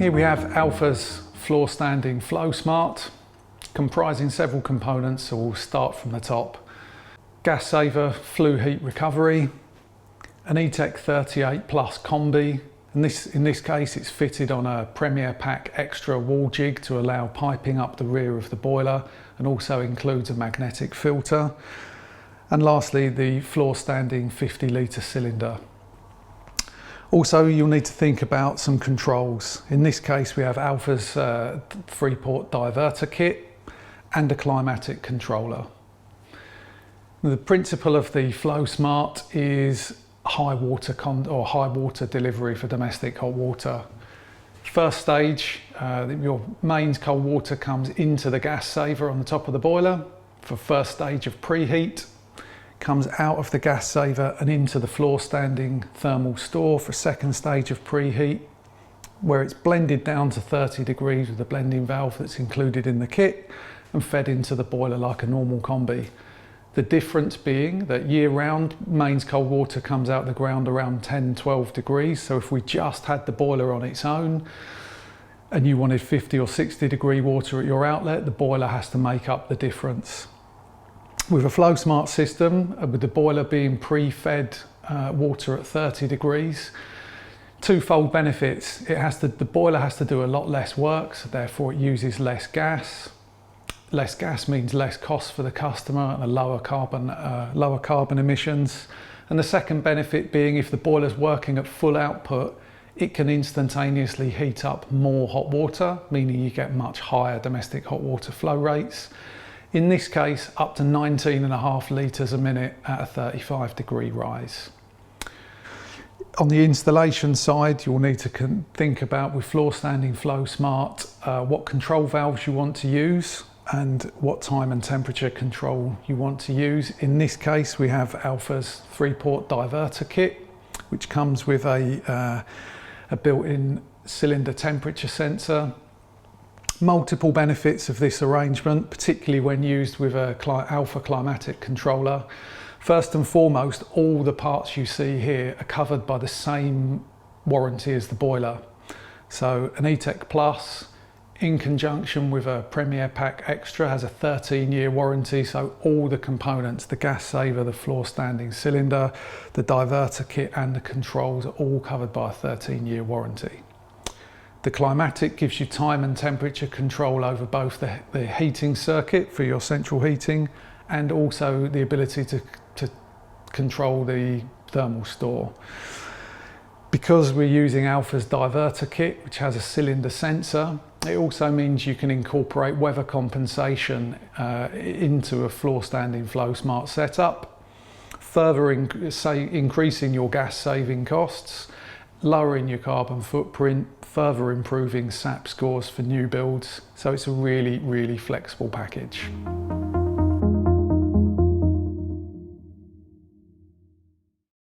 Here we have Alpha's floor standing FlowSmart, comprising several components, so we'll start from the top. GasSaver flue heat recovery, an E-Tec 38 Plus combi, and in this case it's fitted on a Premier Pack extra wall jig to allow piping up the rear of the boiler, and also includes a magnetic filter. And lastly, the floor standing 50 litre cylinder. Also, you'll need to think about some controls. In this case, we have Alpha's 3-port diverter kit and a climatic controller. The principle of the FlowSmart is high water delivery for domestic hot water. First stage, your mains cold water comes into the GasSaver on the top of the boiler for first stage of preheat. Comes out of the GasSaver and into the floor standing thermal store for second stage of preheat, where it's blended down to 30 degrees with a blending valve that's included in the kit and fed into the boiler like a normal combi. The difference being that year round, mains cold water comes out the ground around 10-12 degrees. So if we just had the boiler on its own and you wanted 50 or 60 degree water at your outlet, the boiler has to make up the difference. With a FlowSmart system, with the boiler being pre-fed water at 30 degrees, twofold benefits. The boiler has to do a lot less work, so therefore it uses less gas. Less gas means less cost for the customer and lower carbon emissions. And the second benefit being, if the boiler's working at full output, it can instantaneously heat up more hot water, meaning you get much higher domestic hot water flow rates. In this case, up to 19.5 litres a minute at a 35 degree rise. On the installation side, you'll need to think about, with floor standing FlowSmart, what control valves you want to use and what time and temperature control you want to use. In this case, we have Alpha's 3-port diverter kit, which comes with a built-in cylinder temperature sensor. Multiple benefits of this arrangement, particularly when used with a Alpha climatic controller. First and foremost, all the parts you see here are covered by the same warranty as the boiler. So an E-Tec Plus, in conjunction with a Premier Pack Extra, has a 13-year warranty. So all the components, the GasSaver, the floor standing cylinder, the diverter kit and the controls are all covered by a 13-year warranty. The climatic gives you time and temperature control over both the heating circuit for your central heating and also the ability to control the thermal store. Because we're using Alpha's diverter kit, which has a cylinder sensor, it also means you can incorporate weather compensation into a floor standing FlowSmart setup, further increasing your gas saving costs, lowering your carbon footprint, further improving SAP scores for new builds. So it's a really, really flexible package.